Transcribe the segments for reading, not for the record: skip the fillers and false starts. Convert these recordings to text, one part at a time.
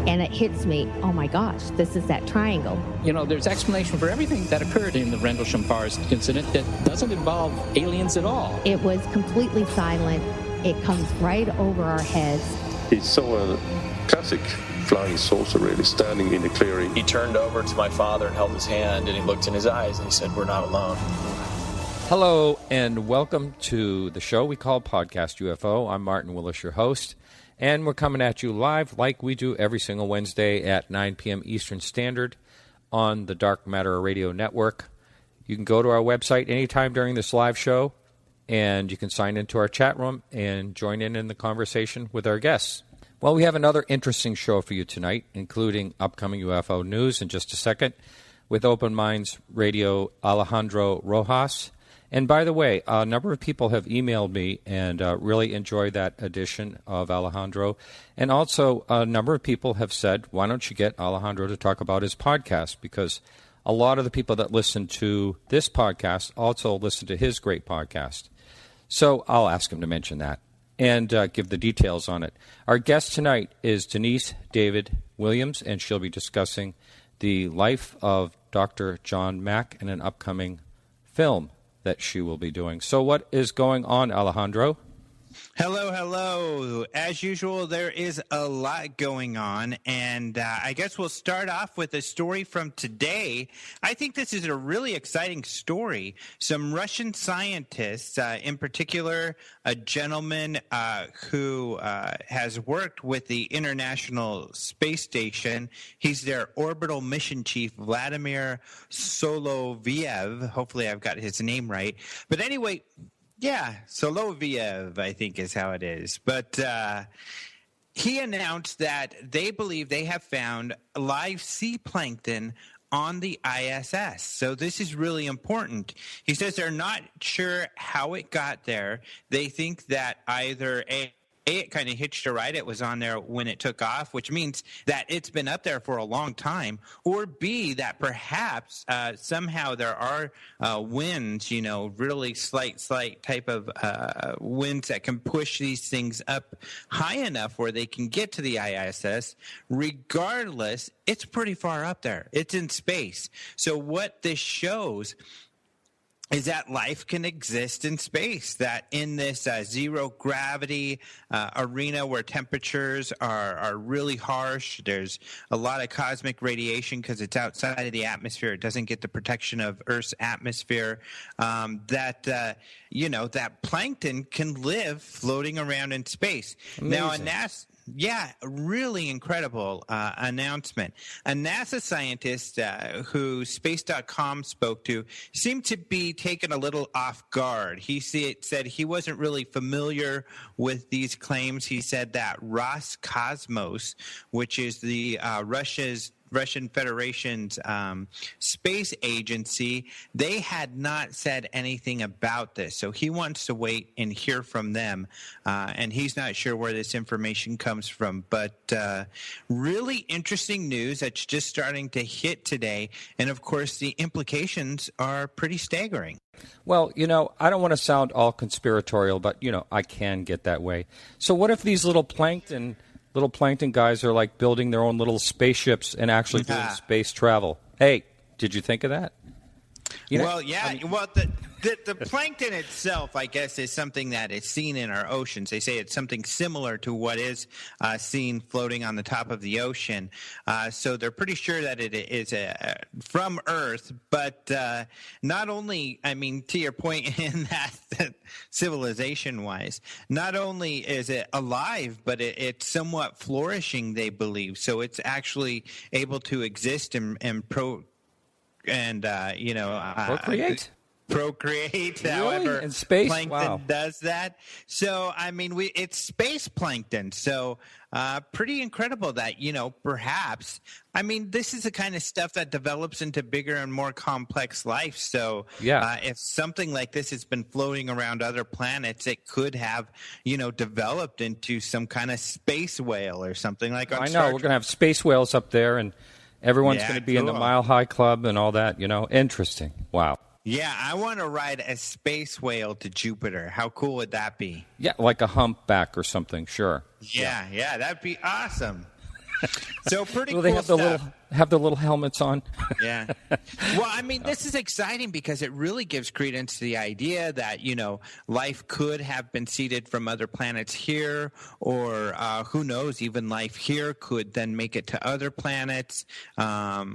And it hits me, oh my gosh, this is that triangle. You know, there's explanation for everything that occurred in the Rendlesham Forest incident that doesn't involve aliens at all. It was completely silent. It comes right over our heads. He saw a classic flying saucer really standing in the clearing. He turned over to my father and held his hand, and he looked in his eyes and he said, "We're not alone." Hello, and welcome to the show we call Podcast UFO. I'm Martin Willis, your host, and we're coming at you live like we do every single Wednesday at 9 p.m. Eastern Standard on the Dark Matter Radio Network. You can go to our website anytime during this live show, and you can sign into our chat room and join in the conversation with our guests. Well, we have another interesting show for you tonight, including upcoming UFO news in just a second with Open Minds Radio Alejandro Rojas. And by the way, a number of people have emailed me and really enjoyed that edition of Alejandro. And also, a number of people have said, why don't you get Alejandro to talk about his podcast? Because a lot of the people that listen to this podcast also listen to his great podcast. So I'll ask him to mention that and give the details on it. Our guest tonight is Denise David Williams, and she'll be discussing the life of Dr. John Mack in an upcoming film that she will be doing. So what is going on, Alejandro? Hello. As usual, there is a lot going on, and I guess we'll start off with a story from today. I think this is a really exciting story. Some Russian scientists, in particular, a gentleman who has worked with the International Space Station. He's their orbital mission chief, Vladimir Soloviev. Hopefully I've got his name right. But anyway, yeah, Soloviev, I think is how it is. But he announced that they believe they have found live sea plankton on the ISS. So this is really important. He says they're not sure how it got there. They think that either it kind of hitched a ride. It was on there when it took off, which means that it's been up there for a long time. Or B, that perhaps somehow there are winds, really slight type of winds that can push these things up high enough where they can get to the ISS. Regardless, it's pretty far up there. It's in space. So what this shows is that life can exist in space, that in this zero gravity arena where temperatures are really harsh, there's a lot of cosmic radiation because it's outside of the atmosphere. It doesn't get the protection of Earth's atmosphere, that plankton can live floating around in space. Amazing. Now, yeah, really incredible announcement. A NASA scientist who Space.com spoke to seemed to be taken a little off guard. He said he wasn't really familiar with these claims. He said that Roscosmos, which is the Russian Federation's space agency, they had not said anything about this. So he wants to wait and hear from them, and he's not sure where this information comes from. But really interesting news that's just starting to hit today, and of course the implications are pretty staggering. Well, I don't want to sound all conspiratorial, but, I can get that way. So what if these little plankton guys are like building their own little spaceships and actually doing space travel? Hey, did you think of that? The plankton itself, I guess, is something that is seen in our oceans. They say it's something similar to what is seen floating on the top of the ocean. So they're pretty sure that it is from Earth. But not only, to your point in that civilization-wise, not only is it alive, but it's somewhat flourishing, they believe. So it's actually able to exist and procreate. Really? However, in space? plankton does that. So, it's space plankton. So, pretty incredible that, perhaps, this is the kind of stuff that develops into bigger and more complex life. So, yeah. If something like this has been floating around other planets, it could have, developed into some kind of space whale or something like that. I know. We're going to have space whales up there, and everyone's going to be in the Mile High Club and all that, Interesting. Wow. Yeah, I want to ride a space whale to Jupiter. How cool would that be? Yeah, like a humpback or something, sure. Yeah, that'd be awesome. So pretty Will cool they have the stuff. little helmets on? Yeah. Well, I mean, this is exciting because it really gives credence to the idea that, life could have been seeded from other planets here, or who knows, even life here could then make it to other planets. There are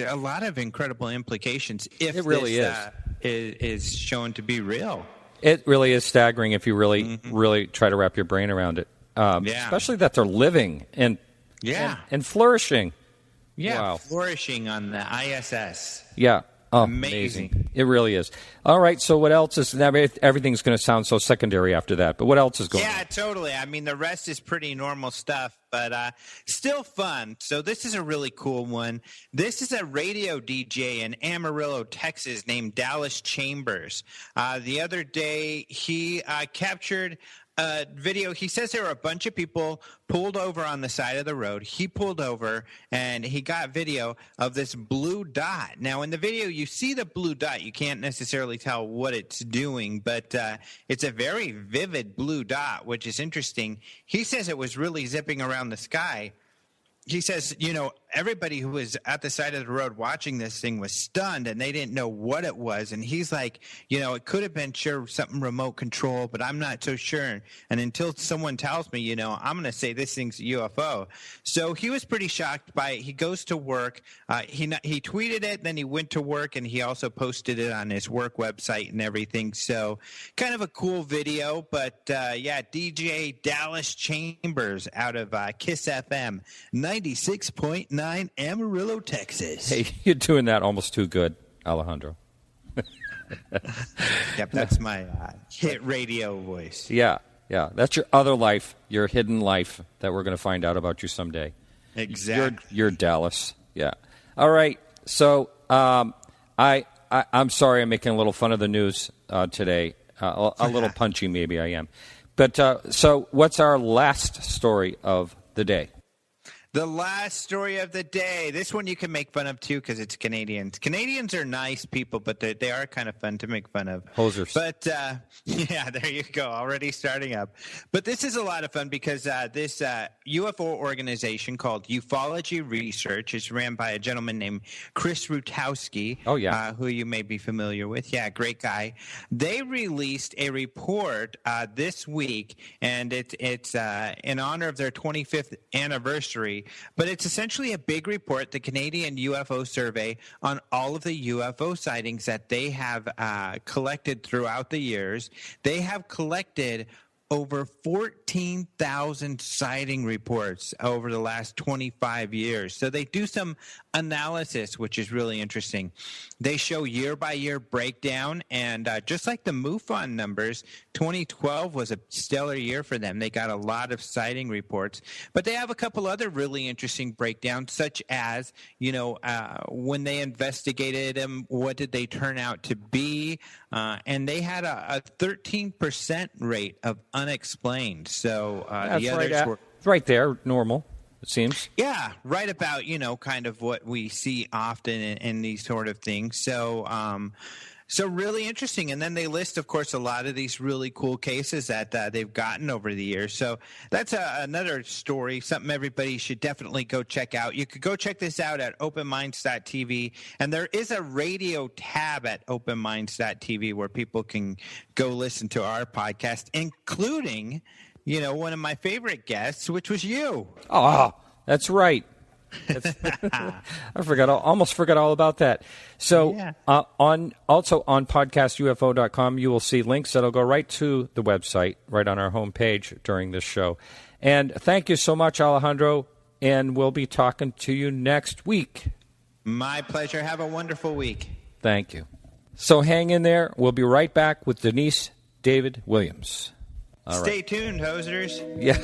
a lot of incredible implications if it really is shown to be real. It really is staggering if you really try to wrap your brain around it. Especially that they're living and flourishing. Yeah, wow. Flourishing on the ISS. Yeah. Oh, amazing. It really is. All right, so what else is... Everything's going to sound so secondary after that, but what else is going on? Yeah, totally. I mean, the rest is pretty normal stuff, but still fun. So this is a really cool one. This is a radio DJ in Amarillo, Texas, named Dallas Chambers. The other day, he captured a video. He says there were a bunch of people pulled over on the side of the road. He pulled over, and he got video of this blue dot. Now, in the video, you see the blue dot. You can't necessarily tell what it's doing, but it's a very vivid blue dot, which is interesting. He says it was really zipping around the sky. He says, everybody who was at the side of the road watching this thing was stunned, and they didn't know what it was. And he's like, it could have been something remote control, but I'm not so sure. And until someone tells me, I'm going to say this thing's a UFO. So he was pretty shocked by it. He goes to work. He tweeted it, then he went to work, and he also posted it on his work website and everything. So kind of a cool video. But, DJ Dallas Chambers out of Kiss FM, 96.9 Amarillo, Texas. Hey, you're doing that almost too good, Alejandro. Yep, that's my hit radio voice. Yeah. That's your other life, your hidden life that we're going to find out about you someday. Exactly. You're Dallas. Yeah. All right. So I'm sorry I'm making a little fun of the news today. A little punchy, maybe I am. But so what's our last story of the day? The last story of the day. This one you can make fun of, too, because it's Canadians. Canadians are nice people, but they are kind of fun to make fun of. Posers. But, there you go. Already starting up. But this is a lot of fun because this UFO organization called Ufology Research is ran by a gentleman named Chris Rutowski. Oh, yeah. Who you may be familiar with. Yeah, great guy. They released a report this week, and it's in honor of their 25th anniversary. But it's essentially a big report, the Canadian UFO Survey, on all of the UFO sightings that they have collected throughout the years. They have collected over 14,000 sighting reports over the last 25 years. So they do some analysis, which is really interesting. They show year-by-year breakdown, and just like the MUFON numbers, 2012 was a stellar year for them. They got a lot of sighting reports. But they have a couple other really interesting breakdowns, such as, when they investigated them, what did they turn out to be? And they had a 13% rate of unexplained. So the others were right there, normal, it seems. Yeah, right about, kind of what we see often in these sort of things. So really interesting. And then they list, of course, a lot of these really cool cases that they've gotten over the years. So that's another story, something everybody should definitely go check out. You could go check this out at openminds.tv. And there is a radio tab at openminds.tv where people can go listen to our podcast, including, one of my favorite guests, which was you. Oh, that's right. I almost forgot all about that. So on podcastufo.com, you will see links that'll go right to the website, right on our homepage during this show. And thank you so much, Alejandro, and we'll be talking to you next week. My pleasure. Have a wonderful week. Thank you. So hang in there. We'll be right back with Denise David Williams. Stay tuned, hosers. Yeah.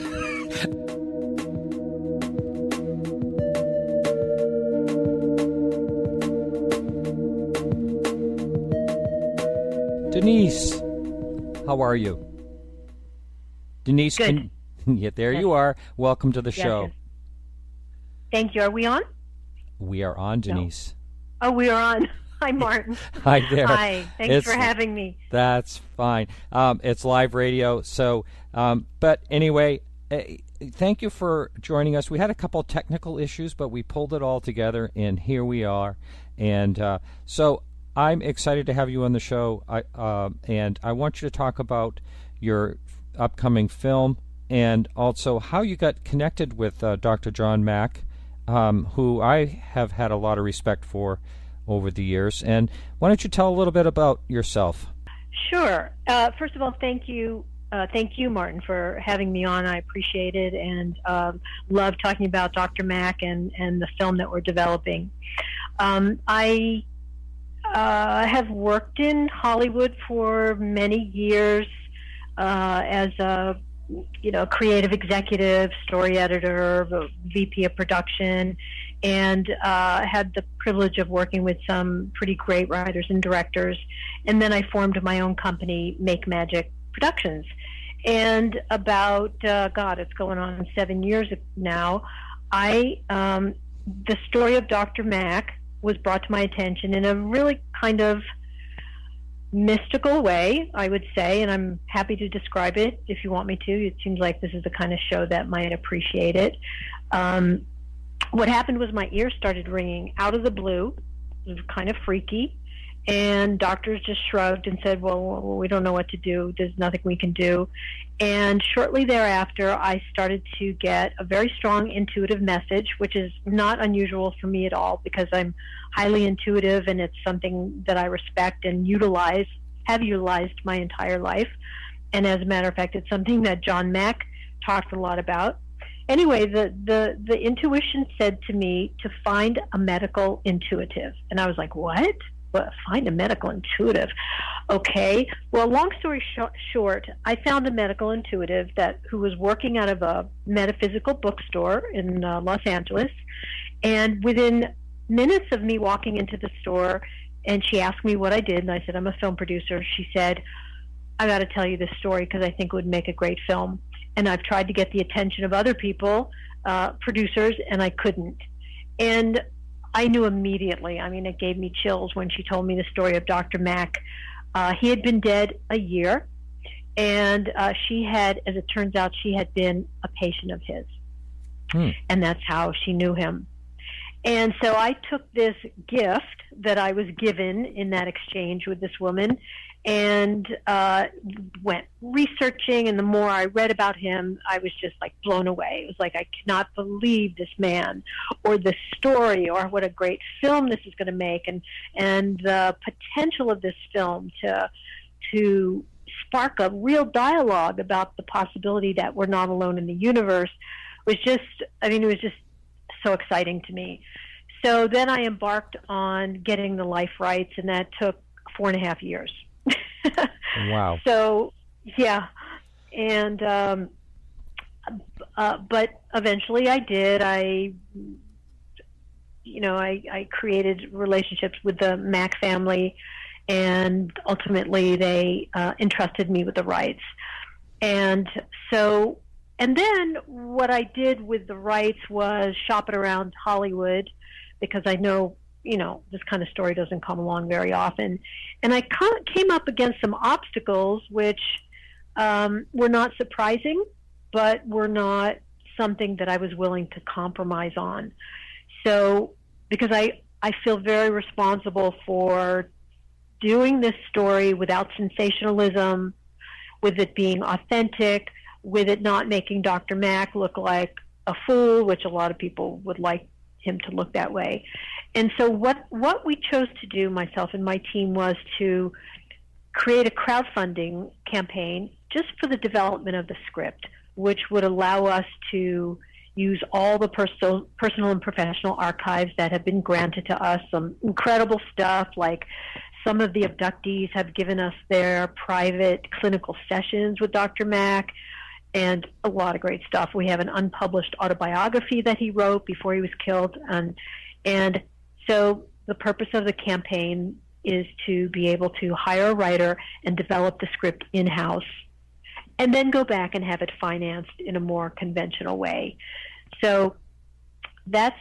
Denise, how are you? Denise, good. There you are. Welcome to the show. Yes. Thank you. Are we on? We are on, Denise. No. Oh, we are on. Hi, Martin. Hi there. Hi. Thanks for having me. That's fine. It's live radio. So, but anyway, thank you for joining us. We had a couple of technical issues, but we pulled it all together, and here we are. And so I'm excited to have you on the show, and I want you to talk about your upcoming film and also how you got connected with Dr. John Mack, who I have had a lot of respect for over the years. And why don't you tell a little bit about yourself? Sure. First of all, thank you, Martin, for having me on. I appreciate it, and love talking about Dr. Mack and the film that we're developing. I have worked in Hollywood for many years as a creative executive, story editor, VP of production, and had the privilege of working with some pretty great writers and directors. And then I formed my own company, Make Magic Productions. And about, it's going on 7 years now, the story of Dr. Mack was brought to my attention in a really kind of mystical way, I would say, and I'm happy to describe it if you want me to. It seems like this is the kind of show that might appreciate it. What happened was my ears started ringing out of the blue. It was kind of freaky, and doctors just shrugged and said, well, we don't know what to do. There's nothing we can do. And shortly thereafter, I started to get a very strong intuitive message, which is not unusual for me at all because I'm highly intuitive, and it's something that I respect and have utilized my entire life. And as a matter of fact, it's something that John Mack talked a lot about. Anyway, the intuition said to me to find a medical intuitive. And I was like, what? Find a medical intuitive? Okay. Well, long story short, I found a medical intuitive who was working out of a metaphysical bookstore in Los Angeles. And within minutes of me walking into the store, and she asked me what I did, and I said, I'm a film producer. She said, I got to tell you this story because I think it would make a great film. And I've tried to get the attention of other people, producers, and I couldn't. And I knew immediately. I mean, it gave me chills when she told me the story of Dr. Mack. He had been dead a year, and she had, as it turns out, she had been a patient of his. And that's how she knew him. And so I took this gift that I was given in that exchange with this woman and went researching, and the more I read about him, I was just like blown away. It was like, I cannot believe this man or this story or what a great film this is going to make, and the potential of this film to spark a real dialogue about the possibility that we're not alone in the universe was just, it was just so exciting to me. So then I embarked on getting the life rights, and that took 4.5 years. Wow. So, yeah. And, but eventually I did. I created relationships with the Mack family, and ultimately they entrusted me with the rights. And then what I did with the rights was shop it around Hollywood, because I know, this kind of story doesn't come along very often. And I came up against some obstacles which were not surprising, but were not something that I was willing to compromise on. So, because I feel very responsible for doing this story without sensationalism, with it being authentic, with it not making Dr. Mack look like a fool, which a lot of people would like him to look that way. And so what we chose to do, myself and my team, was to create a crowdfunding campaign just for the development of the script, which would allow us to use all the personal and professional archives that have been granted to us. Some incredible stuff, like some of the abductees have given us their private clinical sessions with Dr. Mack, and a lot of great stuff. We have an unpublished autobiography that he wrote before he was killed. And so the purpose of the campaign is to be able to hire a writer and develop the script in-house, and then go back and have it financed in a more conventional way. So that's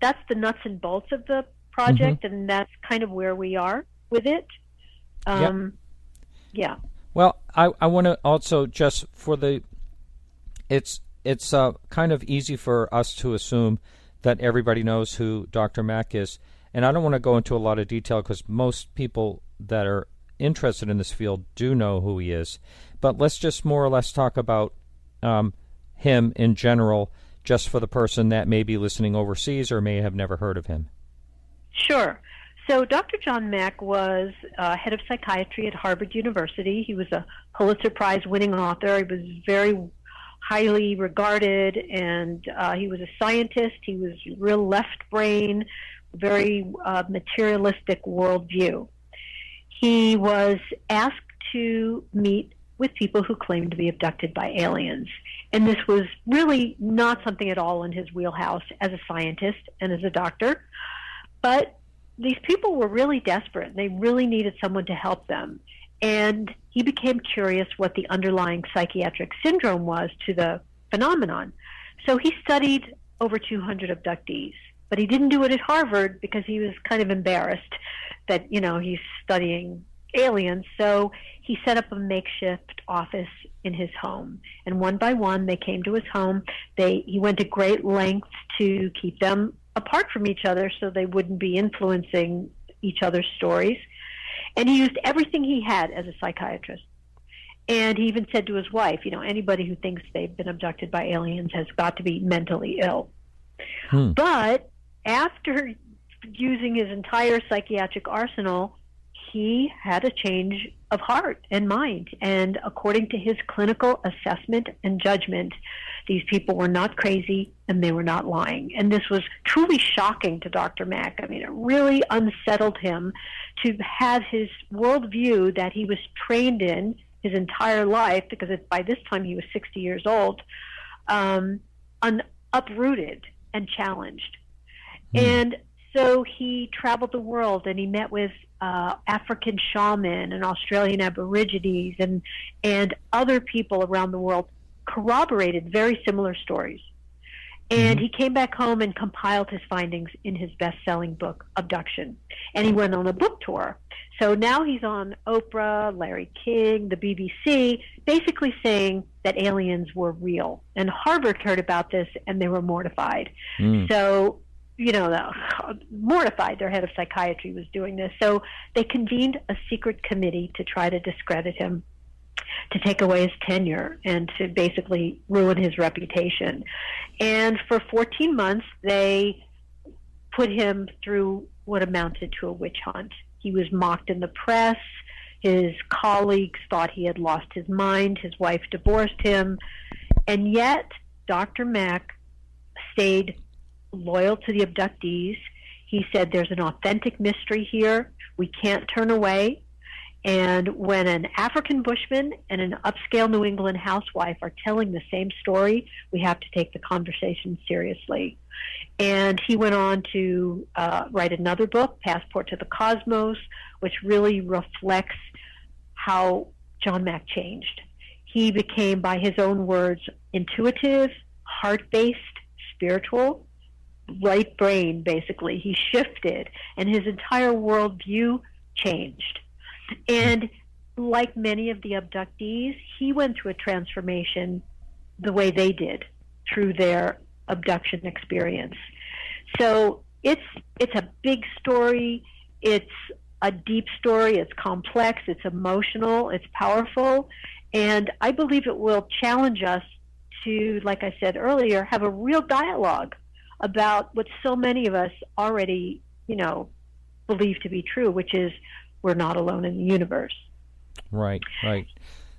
the nuts and bolts of the project, and that's kind of where we are with it. Yeah. Well, I want to also, just for it's it's kind of easy for us to assume that everybody knows who Dr. Mack is. And I don't want to go into a lot of detail because most people that are interested in this field do know who he is. But let's just more or less talk about him in general, just for the person that may be listening overseas or may have never heard of him. Sure. So Dr. John Mack was head of psychiatry at Harvard University. He was a Pulitzer Prize-winning author. He was very highly regarded, and he was a scientist. He was real left brain, very materialistic worldview. He was asked to meet with people who claimed to be abducted by aliens. And this was really not something at all in his wheelhouse as a scientist and as a doctor. But these people were really desperate. They really needed someone to help them. And he became curious what the underlying psychiatric syndrome was to the phenomenon. So he studied over 200 abductees. But he didn't do it at Harvard because he was kind of embarrassed that, he's studying aliens. So he set up a makeshift office in his home. And one by one, they came to his home. He went to great lengths to keep them apart from each other so they wouldn't be influencing each other's stories. And he used everything he had as a psychiatrist. And he even said to his wife, anybody who thinks they've been abducted by aliens has got to be mentally ill. But after using his entire psychiatric arsenal, he had a change of heart and mind. And according to his clinical assessment and judgment, these people were not crazy and they were not lying. And this was truly shocking to Dr. Mack. I mean, it really unsettled him to have his worldview that he was trained in his entire life, because by this time he was 60 years old, uprooted and challenged. And so he traveled the world and he met with African shaman and Australian aborigines and other people around the world, corroborated very similar stories. And he came back home and compiled his findings in his best-selling book, Abduction. And he went on a book tour. So now he's on Oprah, Larry King, the BBC, basically saying that aliens were real. And Harvard heard about this and they were mortified. So, mortified their head of psychiatry was doing this. So they convened a secret committee to try to discredit him, to take away his tenure, and to basically ruin his reputation. And for 14 months, they put him through what amounted to a witch hunt. He was mocked in the press. His colleagues thought he had lost his mind. His wife divorced him. And yet, Dr. Mack stayed loyal to the abductees. He said, there's an authentic mystery here. We can't turn away. And when an African bushman and an upscale New England housewife are telling the same story, we have to take the conversation seriously. And he went on to write another book, Passport to the Cosmos, which really reflects how John Mack changed. He became, by his own words, intuitive, heart-based, spiritual, right brain, basically. He shifted, and his entire worldview changed. And like many of the abductees, he went through a transformation the way they did through their abduction experience. So it's a big story. It's a deep story. It's complex. It's emotional. It's powerful. And I believe it will challenge us to, like I said earlier, have a real dialogue about what so many of us already, believe to be true, which is we're not alone in the universe. Right.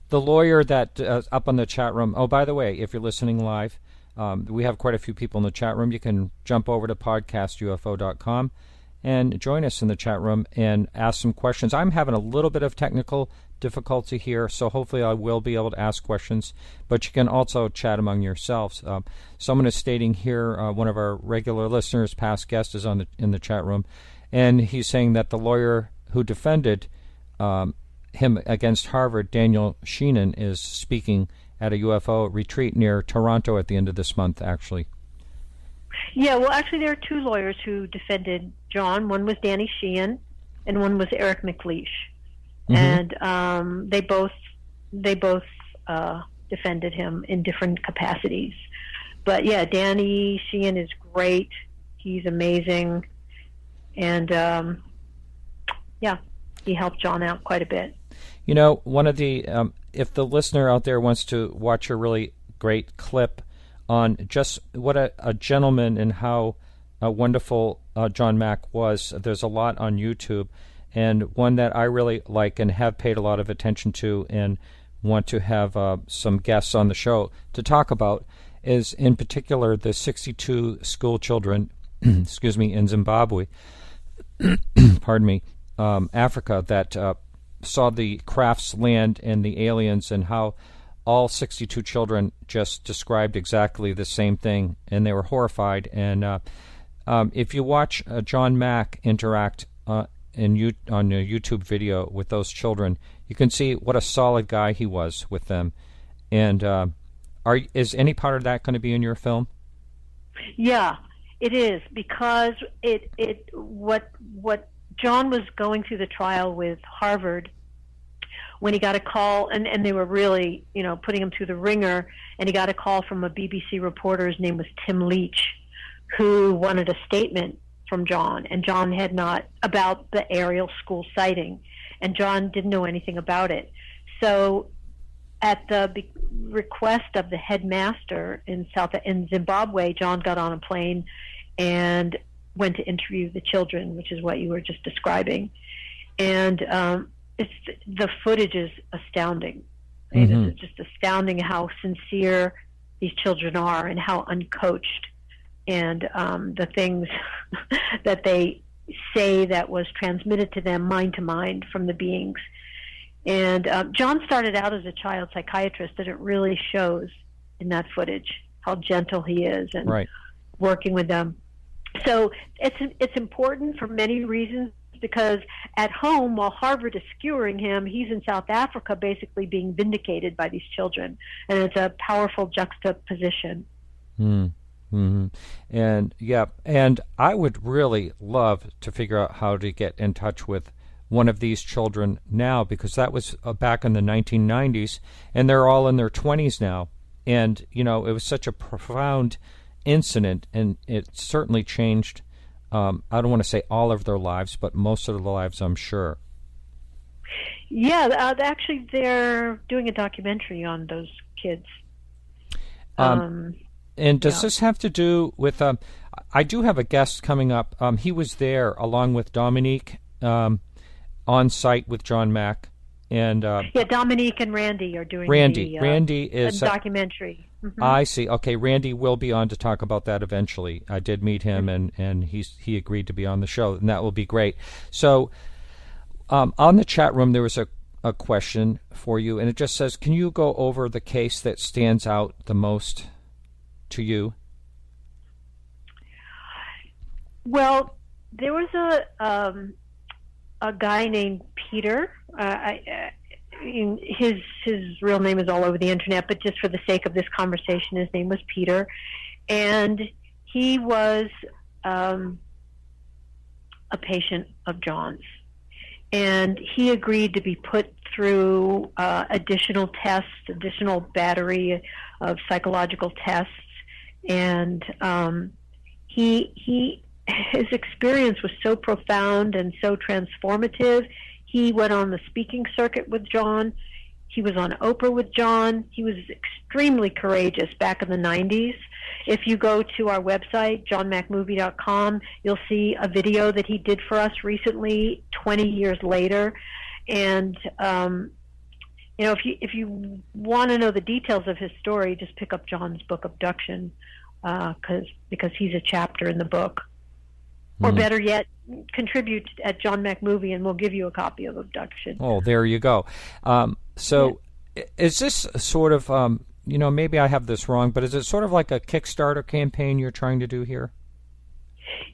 The lawyer that up on the chat room, oh, by the way, if you're listening live, we have quite a few people in the chat room. You can jump over to podcastufo.com and join us in the chat room and ask some questions. I'm having a little bit of technical difficulty here, so hopefully I will be able to ask questions, but you can also chat among yourselves. Someone is stating here, one of our regular listeners, past guest, is in the chat room, and he's saying that the lawyer who defended him against Harvard, Daniel Sheenan, is speaking at a UFO retreat near Toronto at the end of this month, actually. Yeah, well, actually, there are two lawyers who defended John. One was Danny Sheehan, and one was Eric McLeish. And they both defended him in different capacities. But yeah, Danny Sheehan is great. He's amazing. And yeah, he helped John out quite a bit. You know, one of the, if the listener out there wants to watch a really great clip on just what a gentleman and how wonderful John Mack was, there's a lot on YouTube. And one that I really like and have paid a lot of attention to and want to have some guests on the show to talk about is, in particular, the 62 school children, excuse me, in Zimbabwe, pardon me, Africa, that saw the crafts land and the aliens, and how all 62 children just described exactly the same thing, and they were horrified. And if you watch John Mack interact on a YouTube video with those children, you can see what a solid guy he was with them. And is any part of that going to be in your film? Yeah, it is, because what John was going through the trial with Harvard when he got a call, and they were really, putting him through the ringer, and he got a call from a BBC reporter. His name was Tim Leach, who wanted a statement from John, and John had not, about the Ariel school sighting, and John didn't know anything about it. So at the request of the headmaster in Zimbabwe, John got on a plane and went to interview the children, which is what you were just describing. And the footage is astounding. Mm-hmm. It's just astounding how sincere these children are and how uncoached, and the things that they say that was transmitted to them mind to mind from the beings. And John started out as a child psychiatrist, and it really shows in that footage how gentle he is and right. working with them. So it's important for many reasons, because at home, while Harvard is skewering him, he's in South Africa basically being vindicated by these children. And it's a powerful juxtaposition. Mm-hmm. And I would really love to figure out how to get in touch with one of these children now, because that was back in the 1990s, and they're all in their 20s now. And, it was such a profound incident, and it certainly changed, I don't want to say all of their lives, but most of their lives, I'm sure. Yeah, actually, they're doing a documentary on those kids. And does this have to do with, I do have a guest coming up. He was there along with Dominique on site with John Mack. And Dominique and Randy are doing Randy is a documentary. Mm-hmm. I see. Okay, Randy will be on to talk about that eventually. I did meet him, and he agreed to be on the show, and that will be great. So on the chat room, there was a question for you, and it just says, can you go over the case that stands out the most to you? Well, there was a guy named Peter. His real name is all over the internet, but just for the sake of this conversation, his name was Peter, and he was a patient of John's, and he agreed to be put through additional battery of psychological tests, and his experience was so profound and so transformative. He went on the speaking circuit with John. He was on Oprah with John. He was extremely courageous back in the 90s. If you go to our website, johnmackmovie.com, you'll see a video that he did for us recently, 20 years later. And, if you want to know the details of his story, just pick up John's book, Abduction, because he's a chapter in the book. Or better yet, contribute at John Mack Movie, and we'll give you a copy of Abduction. Oh, there you go. Is this sort of, maybe I have this wrong, but is it sort of like a Kickstarter campaign you're trying to do here?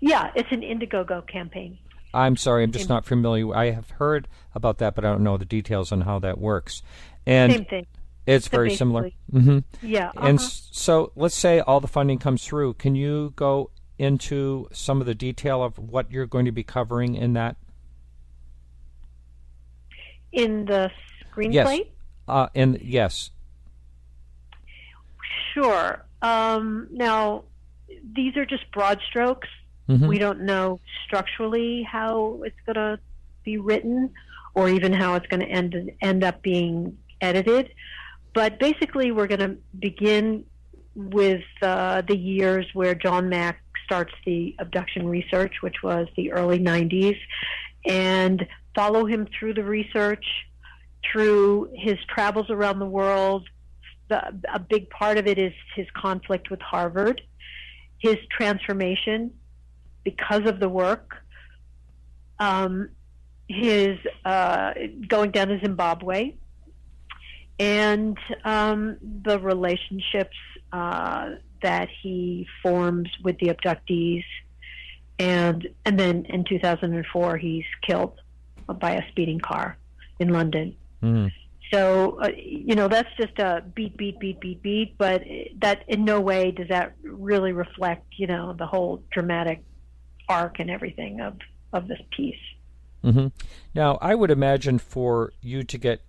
Yeah, it's an Indiegogo campaign. I'm sorry, I'm just not familiar. I have heard about that, but I don't know the details on how that works. And same thing. It's very similar. Mm-hmm. Yeah. And so let's say all the funding comes through. Can you go into some of the detail of what you're going to be covering in that? In the screenplay? Yes. Yes. Sure. Now, these are just broad strokes. Mm-hmm. We don't know structurally how it's going to be written or even how it's going to end up being edited. But basically, we're going to begin with the years where John Mack starts the abduction research, which was the early 90s, and follow him through the research, through his travels around the world. A big part of it is his conflict with Harvard, his transformation because of the work, his going down to Zimbabwe, and the relationships that he forms with the abductees, and then in 2004 he's killed by a speeding car in London. Mm. So that's just a beat, but that in no way does that really reflect the whole dramatic arc and everything of this piece. Mm-hmm. Now, I would imagine for you to get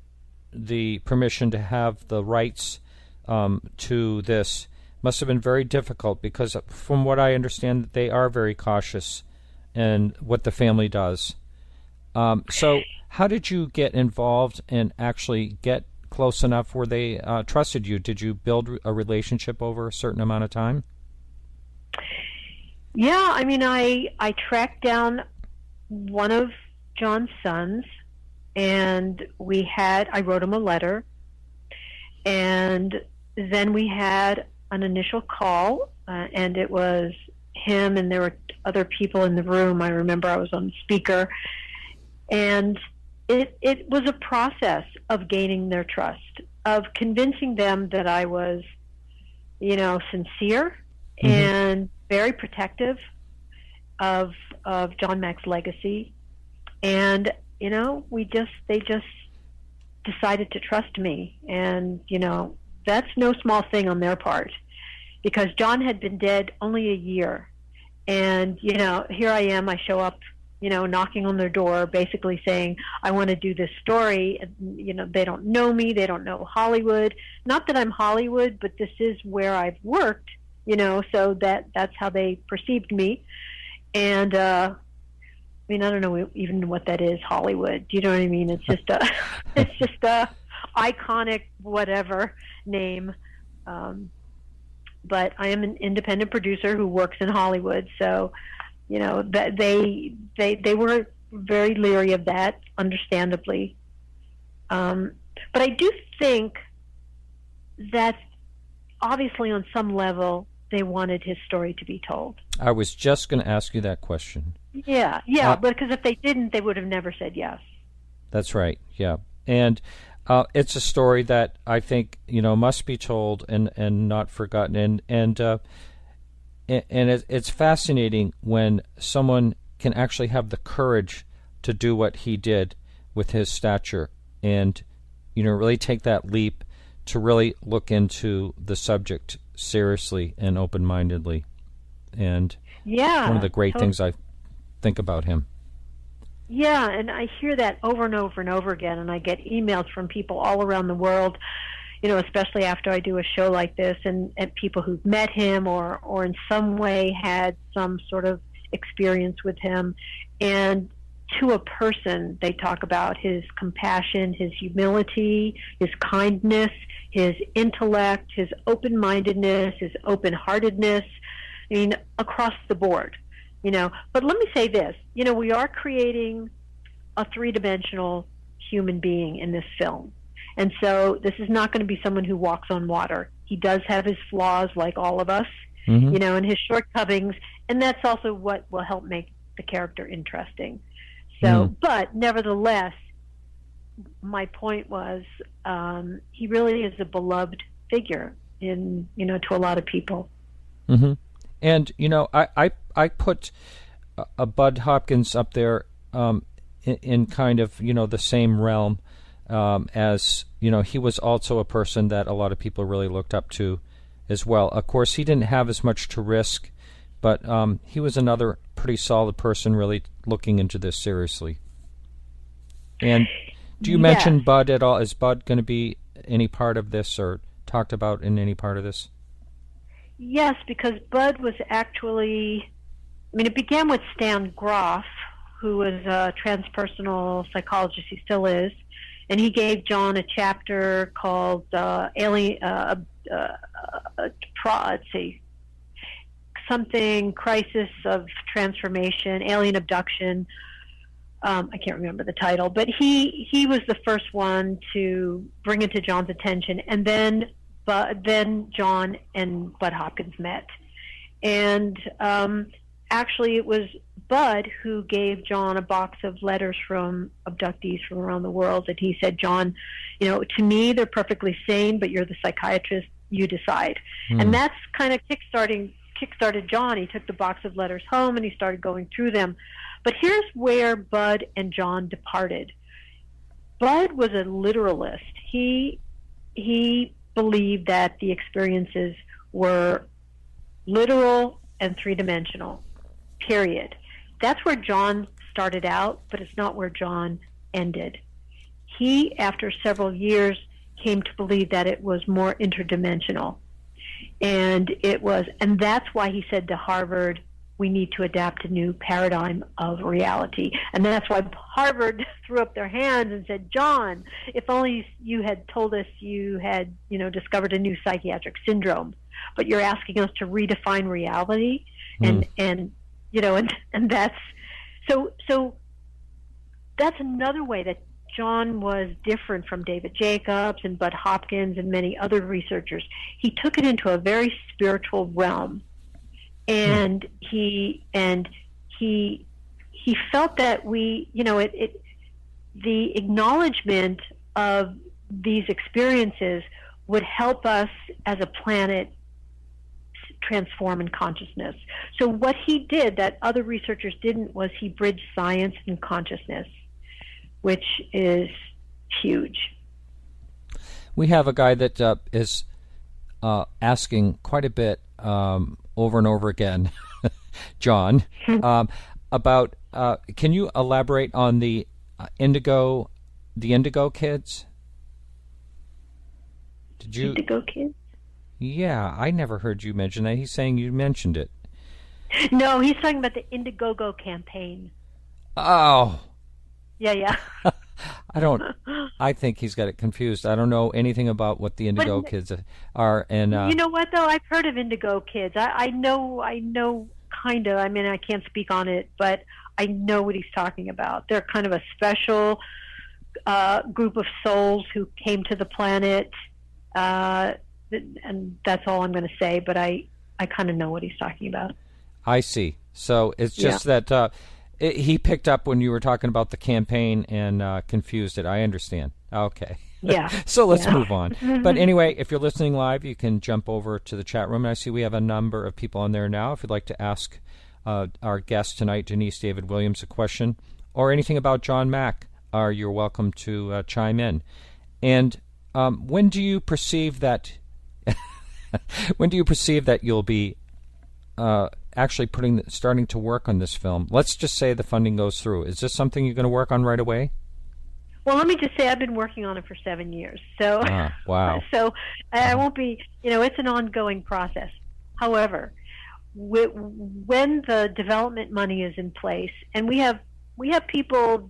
the permission to have the rights to this must have been very difficult, because from what I understand, they are very cautious in what the family does. So how did you get involved and actually get close enough where they trusted you? Did you build a relationship over a certain amount of time? Yeah, I mean, I tracked down one of John's sons, and I wrote him a letter, and then we had an initial call, and it was him, and there were other people in the room. I remember I was on speaker, and it was a process of gaining their trust, of convincing them that I was, sincere Mm-hmm. and very protective of John Mack's legacy. And, they just decided to trust me. And, that's no small thing on their part, because John had been dead only a year. And, here I am, I show up, knocking on their door, basically saying, I want to do this story. They don't know me. They don't know Hollywood. Not that I'm Hollywood, but this is where I've worked, so that's how they perceived me. And, I don't know even what that is, Hollywood. Do you know what I mean? It's just a iconic whatever name. But I am an independent producer who works in Hollywood, so that they were very leery of that, understandably. But I do think that obviously on some level they wanted his story to be told. I was just going to ask you that question. Yeah, because if they didn't, they would have never said yes. That's right, yeah. And it's a story that I think, must be told and not forgotten. And it's fascinating when someone can actually have the courage to do what he did with his stature and, really take that leap to really look into the subject seriously and open-mindedly. And one of the great things I think about him. Yeah, and I hear that over and over and over again, and I get emails from people all around the world, especially after I do a show like this, and people who've met him or in some way had some sort of experience with him. And to a person, they talk about his compassion, his humility, his kindness, his intellect, his open-mindedness, his open-heartedness, across the board. But let me say this, we are creating a three-dimensional human being in this film. And so this is not going to be someone who walks on water. He does have his flaws like all of us, mm-hmm. And his shortcomings, and that's also what will help make the character interesting. So, But nevertheless, my point was, he really is a beloved figure to a lot of people. Mm-hmm. And, I put Bud Hopkins up there in kind of, the same realm as, he was also a person that a lot of people really looked up to as well. Of course, he didn't have as much to risk, but he was another pretty solid person really looking into this seriously. And do you mention Bud at all? Is Bud going to be any part of this or talked about in any part of this? Yes, because Bud was actually, it began with Stan Groff, who was a transpersonal psychologist, he still is, and he gave John a chapter called Crisis of Transformation, Alien Abduction. I can't remember the title, but he was the first one to bring it to John's attention, and then John and Bud Hopkins met. And actually it was Bud who gave John a box of letters from abductees from around the world, and he said, John, to me they're perfectly sane, but you're the psychiatrist, you decide. And that's kind of kickstarted John. He took the box of letters home and he started going through them. But here's where Bud and John departed. Bud was a literalist. He believed that the experiences were literal and three-dimensional, period. That's where John started out, but it's not where John ended. He, after several years, came to believe that it was more interdimensional. And that's why he said to Harvard, we need to adapt a new paradigm of reality. And that's why Harvard threw up their hands and said, John, if only you had told us you had, discovered a new psychiatric syndrome, but you're asking us to redefine reality. And that's, so that's another way that John was different from David Jacobs and Bud Hopkins and many other researchers. He took it into a very spiritual realm. And he felt that the acknowledgement of these experiences would help us as a planet transform in consciousness. So what he did that other researchers didn't was he bridged science and consciousness, which is huge. We have a guy that is asking quite a bit over and over again, John, about, can you elaborate on the Indigo kids? Did you? Indigo kids? Yeah, I never heard you mention that. He's saying you mentioned it. No, he's talking about the Indiegogo campaign. Oh. Yeah. I think he's got it confused. I don't know anything about what the Indigo kids are. And you know what, though? I've heard of Indigo kids. I know kind of. I can't speak on it, but I know what he's talking about. They're kind of a special group of souls who came to the planet, and that's all I'm going to say, but I kind of know what he's talking about. I see. So it's just that he picked up when you were talking about the campaign and confused it. I understand. Okay. Yeah. So let's move on. But anyway, if you're listening live, you can jump over to the chat room. And I see we have a number of people on there now. If you'd like to ask our guest tonight, Denise David Williams, a question or anything about John Mack, you're welcome to chime in. And when do you perceive that you'll be actually starting to work on this film? Let's just say the funding goes through. Is this something you're going to work on right away? Well, let me just say I've been working on it for 7 years. So, wow. So I won't be, it's an ongoing process. However, when the development money is in place, and we have people,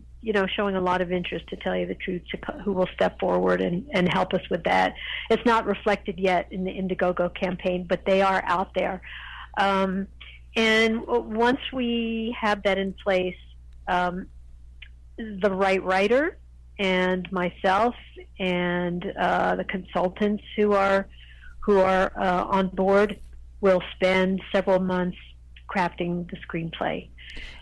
showing a lot of interest, to tell you the truth, who will step forward and help us with that. It's not reflected yet in the Indiegogo campaign, but they are out there. And once we have that in place, the right writer and myself and the consultants who are on board will spend several months crafting the screenplay.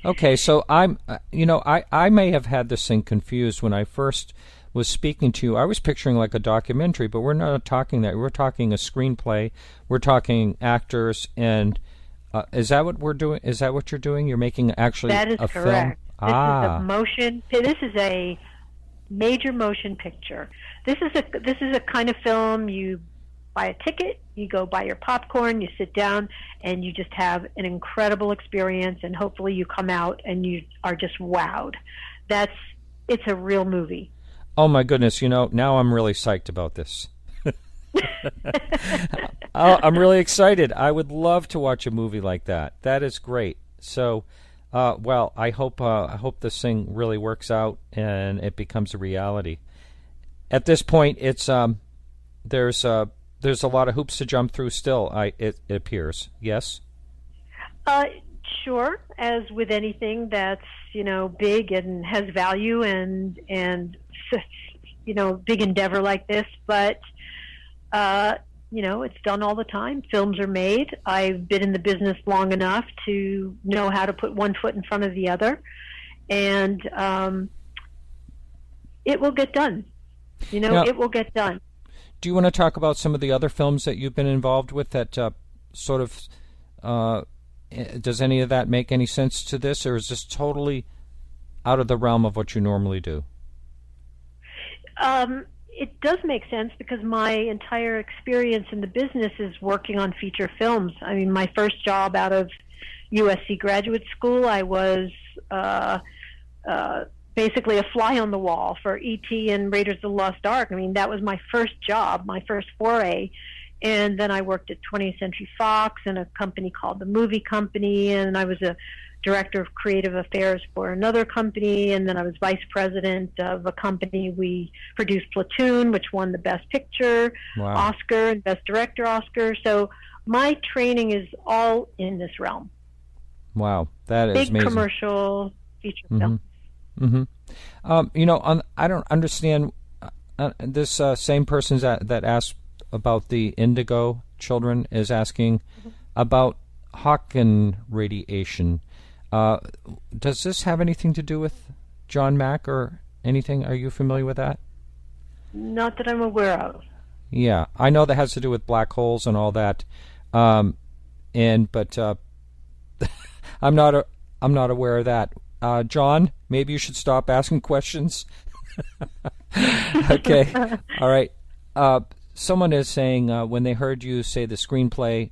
Okay, so I may have had this thing confused when I first was speaking to you. I was picturing like a documentary, but we're not talking that. We're talking a screenplay. We're talking actors, and is that what we're doing? Is that what you're doing? You're making actually that is a correct. Film? This is a major motion picture. This is a kind of film you buy a ticket, you go buy your popcorn, you sit down, and you just have an incredible experience, and hopefully you come out and you are just wowed. It's a real movie. Oh my goodness, now I'm really psyched about this. I'm really excited. I would love to watch a movie like that. That is great. So, well, I hope this thing really works out and it becomes a reality. At this point, it's there's a lot of hoops to jump through still. It appears. Yes. Sure. As with anything that's big and has value and big endeavor like this, but it's done all the time. Films are made. I've been in the business long enough to know how to put one foot in front of the other, and it will get done. Now, it will get done. Do you want to talk about some of the other films that you've been involved with that sort of does any of that make any sense to this, or is this totally out of the realm of what you normally do? It does make sense because my entire experience in the business is working on feature films. I mean, my first job out of USC graduate school, I was basically a fly on the wall for E.T. and Raiders of the Lost Ark. I mean, that was my first job, my first foray. And then I worked at 20th Century Fox in a company called the Movie Company, and I was a director of creative affairs for another company, and then I was vice president of a company. We produced Platoon, which won the Best Picture Oscar and Best Director Oscar. So my training is all in this realm. Wow, that is big amazing. Commercial feature film. Mm-hmm. I don't understand this same person that asked about the indigo children is asking about Hawking radiation. Does this have anything to do with John Mack or anything? Are you familiar with that? Not that I'm aware of. Yeah, I know that has to do with black holes and all that, but I'm not aware of that. John, maybe you should stop asking questions. Okay, all right. Someone is saying when they heard you say the screenplay,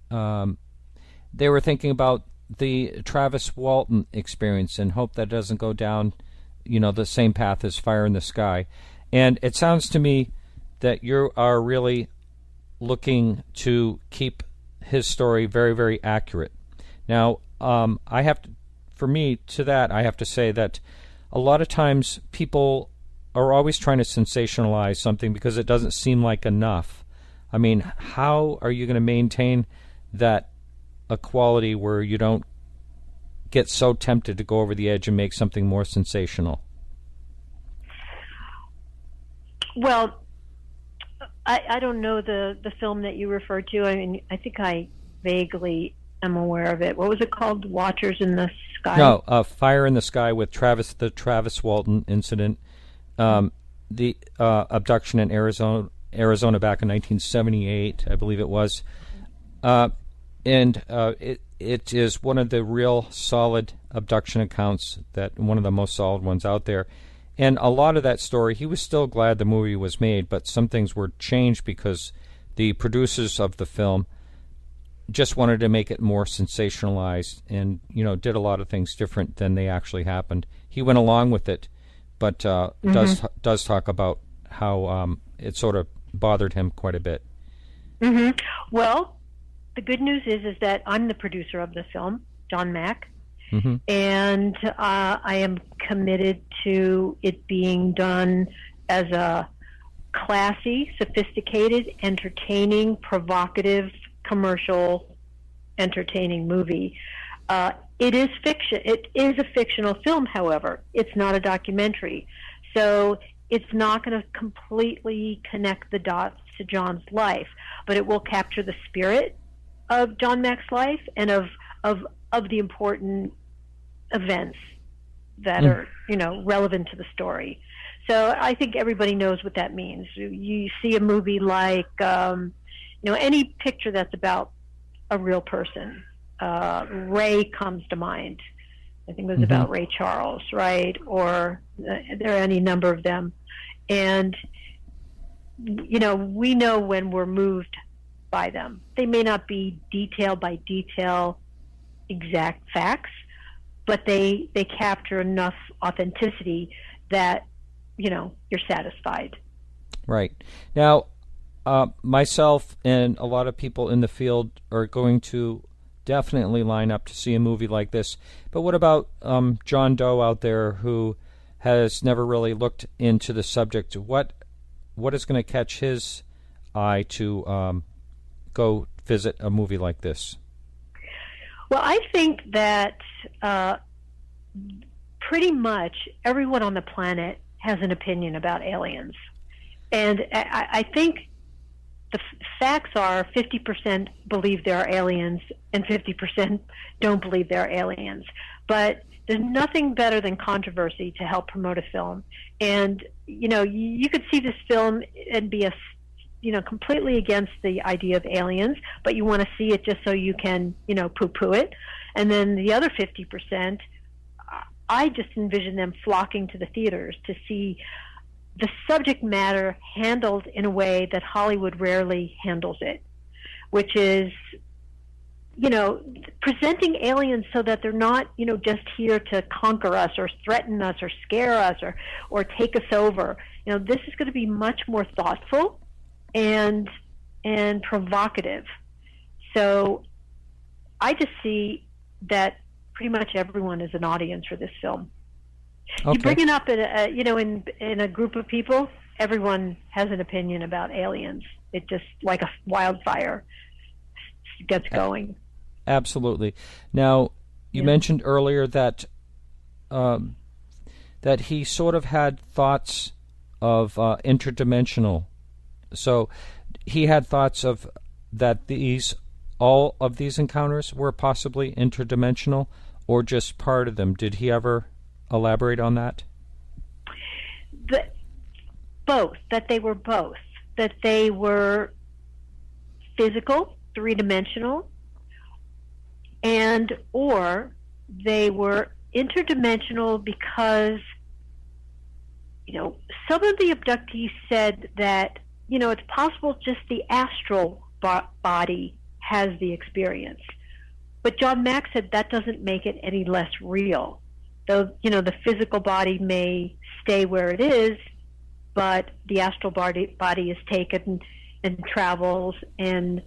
they were thinking about the Travis Walton experience and hope that doesn't go down, the same path as Fire in the Sky. And it sounds to me that you are really looking to keep his story very, very accurate. Now, I have to say that a lot of times people are always trying to sensationalize something because it doesn't seem like enough. I mean, how are you going to maintain that equality where you don't get so tempted to go over the edge and make something more sensational? Well, I don't know the film that you referred to. I mean, I think I vaguely am aware of it. What was it called? Watchers in the Sky? No, Fire in the Sky with the Travis Walton incident. The abduction in Arizona back in 1978, I believe it was. It is one of the real solid abduction accounts, one of the most solid ones out there. And a lot of that story, he was still glad the movie was made, but some things were changed because the producers of the film just wanted to make it more sensationalized and, did a lot of things different than they actually happened. He went along with it, but does talk about how it sort of bothered him quite a bit. Mm-hmm. Well, the good news is that I'm the producer of the film, John Mack, and I am committed to it being done as a classy, sophisticated, entertaining, provocative, commercial, entertaining movie. It is fiction. It is a fictional film, however. It's not a documentary. So it's not going to completely connect the dots to John's life, but it will capture the spirit of John Mack's life and of the important events that are, relevant to the story. So I think everybody knows what that means. You see a movie like, any picture that's about a real person. Ray comes to mind. I think it was about Ray Charles, right? Or there are any number of them. And, we know when we're moved by them. They may not be detail by detail exact facts, but they capture enough authenticity that, you're satisfied. Right. Now, myself and a lot of people in the field are going to definitely line up to see a movie like this. But what about John Doe out there who has never really looked into the subject? What is going to catch his eye to go visit a movie like this? Well, I think that pretty much everyone on the planet has an opinion about aliens. And I think the facts are 50% believe there are aliens and 50% don't believe there are aliens. But there's nothing better than controversy to help promote a film. And, you could see this film and be completely against the idea of aliens, but you want to see it just so you can, poo-poo it. And then the other 50%, I just envision them flocking to the theaters to see the subject matter handled in a way that Hollywood rarely handles it, which is, presenting aliens so that they're not, just here to conquer us or threaten us or scare us or take us over. This is going to be much more thoughtful and provocative. So I just see that pretty much everyone is an audience for this film. Okay. You bring it up in a group of people, everyone has an opinion about aliens. It just, like a wildfire, gets going. Absolutely. Now, you mentioned earlier that that he sort of had thoughts of interdimensional. So he had thoughts of that all of these encounters were possibly interdimensional, or just part of them. Did he ever elaborate on that? Both. That they were both. That they were physical, three-dimensional, or they were interdimensional because, some of the abductees said that, it's possible just the astral body has the experience. But John Mack said that doesn't make it any less real. Though, the physical body may stay where it is, but the astral body is taken and travels and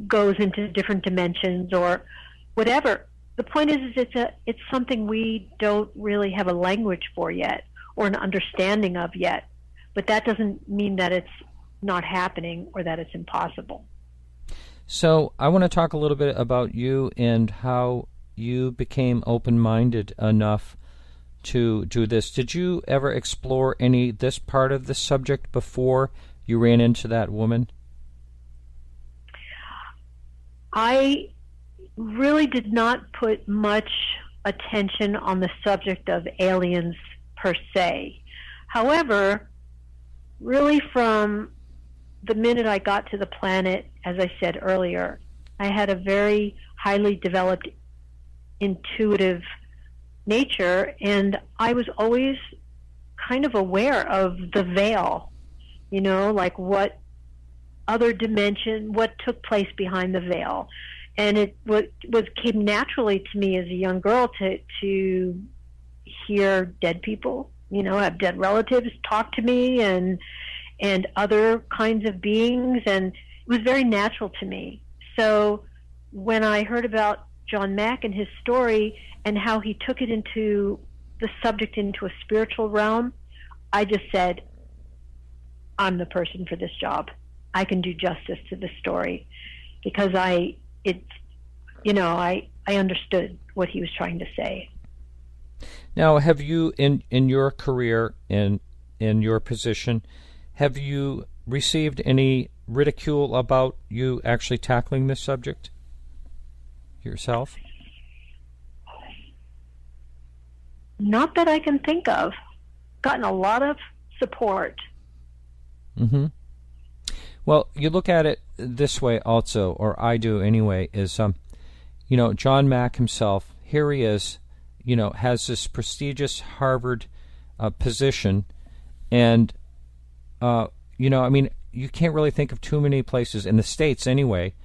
goes into different dimensions or whatever. The point is it's something we don't really have a language for yet or an understanding of yet. But that doesn't mean that it's not happening or that it's impossible. So I want to talk a little bit about you and how you became open-minded enough to do this. Did you ever explore this part of the subject before you ran into that woman? I really did not put much attention on the subject of aliens per se. However, really from the minute I got to the planet, as I said earlier, I had a very highly developed intuitive nature, and I was always kind of aware of the veil, like what other dimension, what took place behind the veil. And it came naturally to me as a young girl to hear dead people, have dead relatives talk to me and other kinds of beings, and it was very natural to me. So when I heard about John Mack and his story and how he took it into the subject into a spiritual realm, I just said, I'm the person for this job. I can do justice to this story because I understood what he was trying to say. Now, have you, in your career, in your position, have you received any ridicule about you actually tackling this subject yourself? Not that I can think of. Gotten a lot of support. Mm-hmm. Well, you look at it this way also, or I do anyway, is, John Mack himself, here he is, has this prestigious Harvard position, and, you can't really think of too many places, in the States anyway,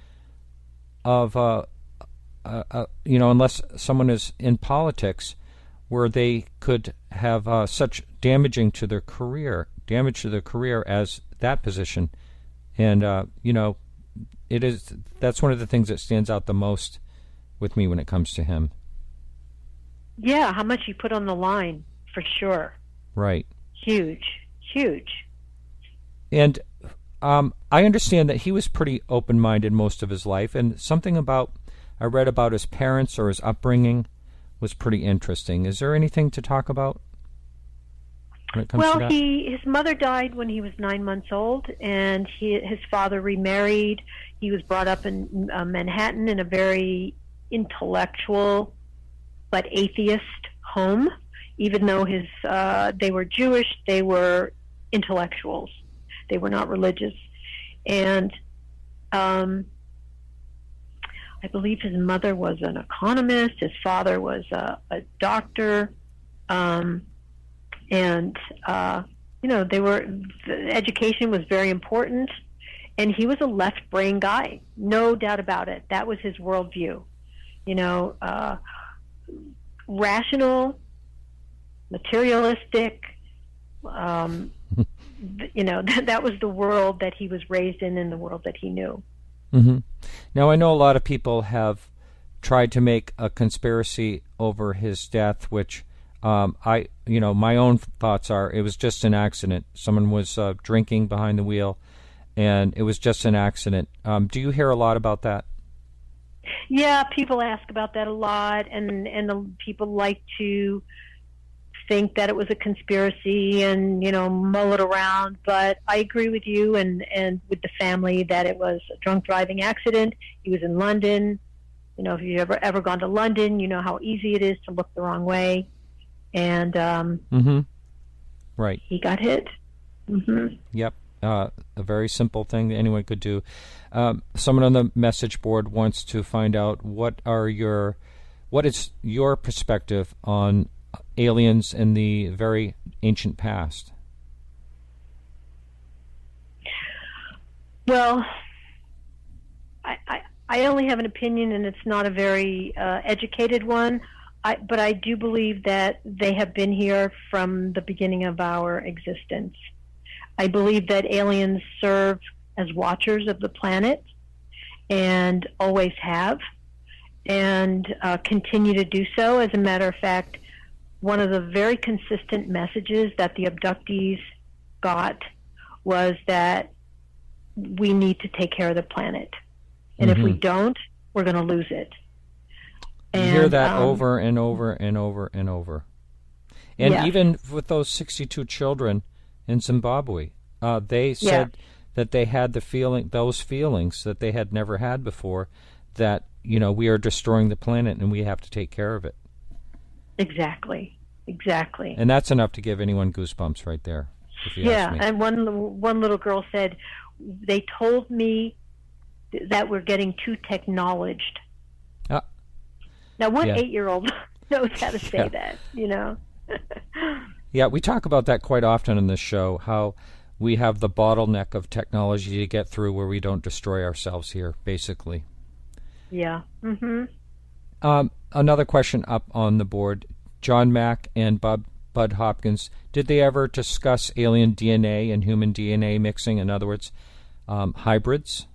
of, unless someone is in politics, where they could have such damage to their career as that position. And, that's one of the things that stands out the most with me when it comes to him. Yeah, how much he put on the line, for sure. Right. Huge. And I understand that he was pretty open-minded most of his life, and something I read about his parents or his upbringing was pretty interesting. Is there anything to talk about when it comes to that? His mother died when he was 9 months old, and his father remarried. He was brought up in Manhattan in a very intellectual but atheist home. Even though they were Jewish, they were intellectuals. They were not religious. And I believe his mother was an economist. His father was a doctor. Education was very important. And he was a left-brain guy, no doubt about it. That was his worldview. Rational, materialistic, that was the world that he was raised in and the world that he knew. Mm-hmm. Now, I know a lot of people have tried to make a conspiracy over his death, which my own thoughts are it was just an accident. Someone was drinking behind the wheel, and it was just an accident. Do you hear a lot about that? Yeah, people ask about that a lot, and the people like to think that it was a conspiracy and, mull it around. But I agree with you and with the family that it was a drunk driving accident. He was in London. If you've ever gone to London, you know how easy it is to look the wrong way. And right. He got hit. Mm-hmm. Yep. A very simple thing that anyone could do. Someone on the message board wants to find out what is your perspective on aliens in the very ancient past? Well, I only have an opinion, and it's not a very educated one. But I do believe that they have been here from the beginning of our existence. I believe that aliens serve as watchers of the planet and always have, and continue to do so. As a matter of fact, one of the very consistent messages that the abductees got was that we need to take care of the planet. And if we don't, we're going to lose it. You hear that over and over and over and over. And yes. Even with those 62 children in Zimbabwe, they said that they had those feelings that they had never had before, that, we are destroying the planet and we have to take care of it. Exactly. And that's enough to give anyone goosebumps right there, if you ask me. And one little girl said, they told me that we're getting too technologed. Now, what 8-year-old knows how to say that, Yeah, we talk about that quite often in this show, how we have the bottleneck of technology to get through where we don't destroy ourselves here, basically. Yeah. Mm-hmm. Another question up on the board. John Mack and Bud Hopkins, did they ever discuss alien DNA and human DNA mixing? In other words, hybrids?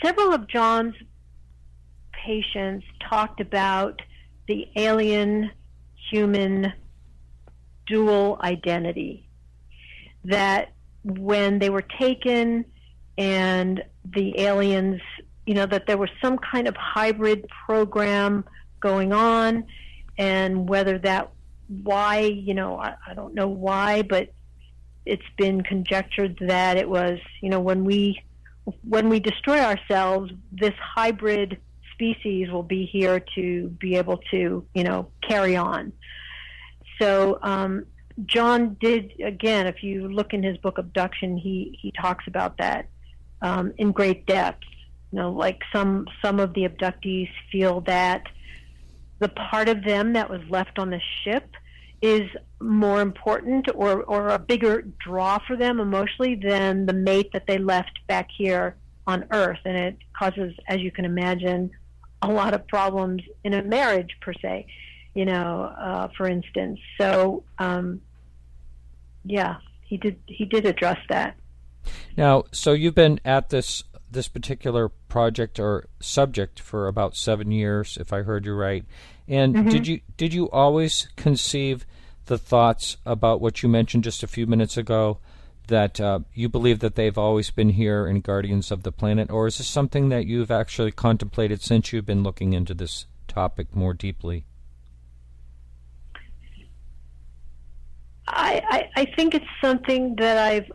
Several of John's patients talked about the alien-human dual identity, that when they were taken and the aliens, that there was some kind of hybrid program going on, and whether why, I don't know why, but it's been conjectured that it was, when we destroy ourselves, this hybrid species will be here to be able to, carry on. So John did, again, if you look in his book Abduction, he talks about that in great depth. Like some of the abductees feel that the part of them that was left on the ship is more important or a bigger draw for them emotionally than the mate that they left back here on Earth. And it causes, as you can imagine, a lot of problems in a marriage per se, for instance. So yeah, he did address that. Now, so you've been at this particular project or subject for about 7 years, if I heard you right. And did you always conceive the thoughts about what you mentioned just a few minutes ago, that you believe that they've always been here and guardians of the planet, or is this something that you've actually contemplated since you've been looking into this topic more deeply? I think it's something that I've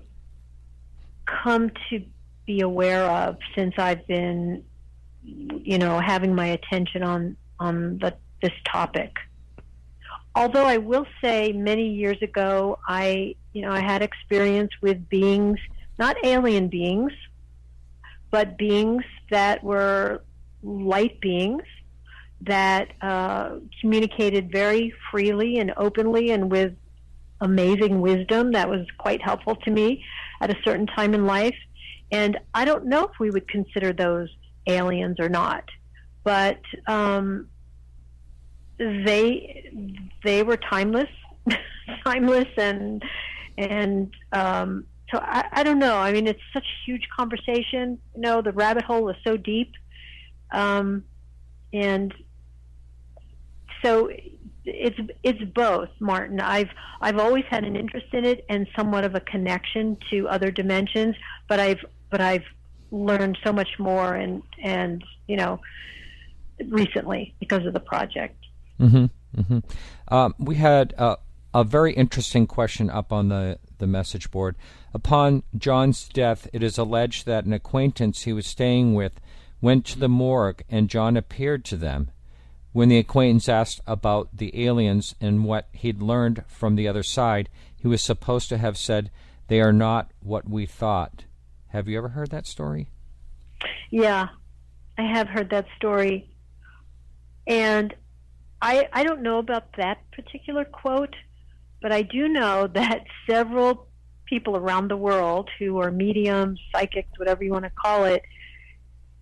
come to be aware of since I've been, having my attention on this topic. Although I will say, many years ago, I had experience with beings, not alien beings, but beings that were light beings that communicated very freely and openly and with amazing wisdom that was quite helpful to me at a certain time in life. And I don't know if we would consider those aliens or not, but they were timeless, and so I don't know. I mean, it's such a huge conversation. The rabbit hole is so deep, and so it's both, Martin. I've always had an interest in it and somewhat of a connection to other dimensions, but I've learned so much more and recently because of the project. We had a very interesting question up on the message board. Upon John's death, it is alleged that an acquaintance he was staying with went to the morgue and John appeared to them. When the acquaintance asked about the aliens and what he'd learned from the other side, he was supposed to have said, "They are not what we thought." Have you ever heard that story? Yeah, I have heard that story. And I don't know about that particular quote, but I do know that several people around the world who are mediums, psychics, whatever you want to call it,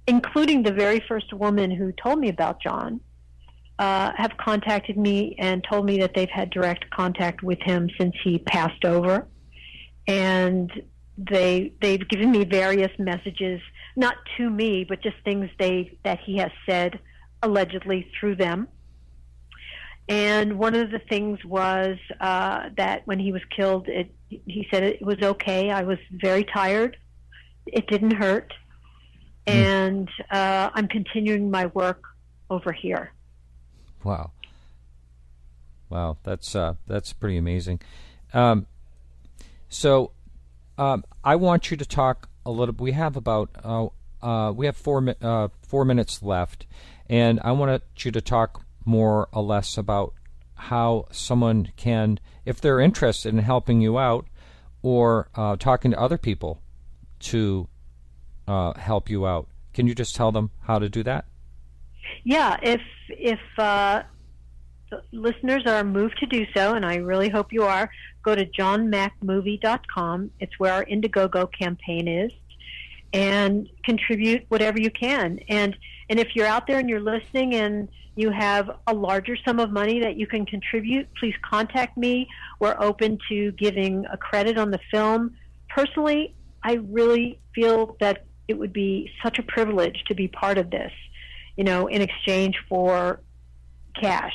including the very first woman who told me about John, have contacted me and told me that they've had direct contact with him since he passed over. And they've given me various messages, not to me, but just things that he has said allegedly through them. And one of the things was that when he was killed, he said it was okay. I was very tired. It didn't hurt. And I'm continuing my work over here. Wow, that's pretty amazing. So I want you to talk a little. We have about 4 minutes left, and I want you to talk more or less about how someone can, if they're interested in helping you out or talking to other people to help you out. Can you just tell them how to do that? Yeah, if the listeners are moved to do so, and I really hope you are, go to johnmackmovie.com. It's where our Indiegogo campaign is, and contribute whatever you can. And if you're out there and you're listening and you have a larger sum of money that you can contribute, please contact me. We're open to giving a credit on the film. Personally, I really feel that it would be such a privilege to be part of this, in exchange for cash.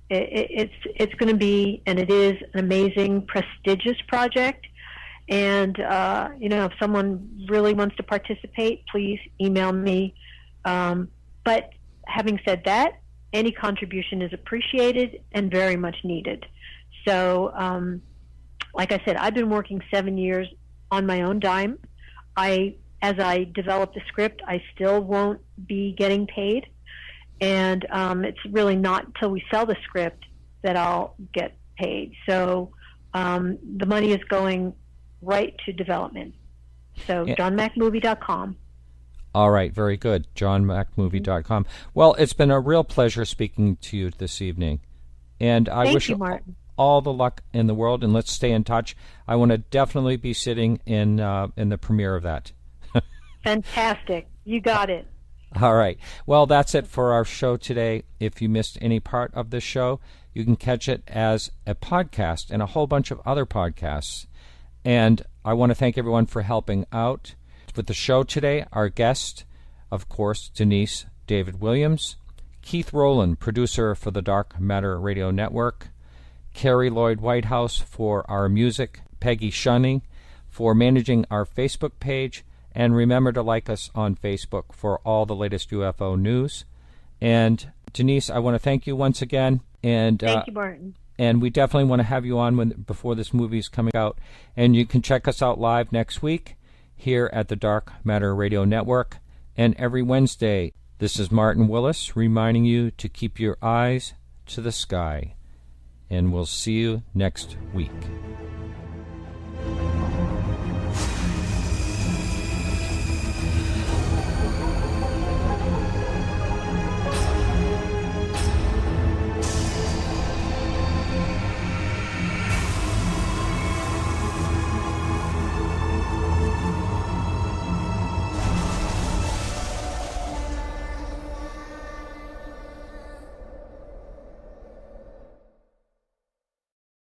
It's going to be, and it is, an amazing, prestigious project. And, if someone really wants to participate, please email me. But having said that, any contribution is appreciated and very much needed. So, like I said, I've been working 7 years on my own dime. As I develop the script, I still won't be getting paid. And it's really not until we sell the script that I'll get paid. So the money is going right to development. So johnmackmovie.com. All right, very good. johnmackmovie.com. Well, it's been a real pleasure speaking to you this evening. And I wish you all the luck in the world, and let's stay in touch. I want to definitely be sitting in the premiere of that. Fantastic. You got it. All right. Well, that's it for our show today. If you missed any part of this show, you can catch it as a podcast and a whole bunch of other podcasts And I want to thank everyone for helping out with the show today. Our guest, of course, Denise David Williams, Keith Rowland, producer for the Dark Matter Radio Network, Carrie Lloyd Whitehouse for our music, Peggy Shunning for managing our Facebook page, and remember to like us on Facebook for all the latest UFO news. And Denise, I want to thank you once again. And thank you, Martin. And we definitely want to have you on before this movie is coming out. And you can check us out live next week here at the Dark Matter Radio Network. And every Wednesday, this is Martin Willis reminding you to keep your eyes to the sky. And we'll see you next week.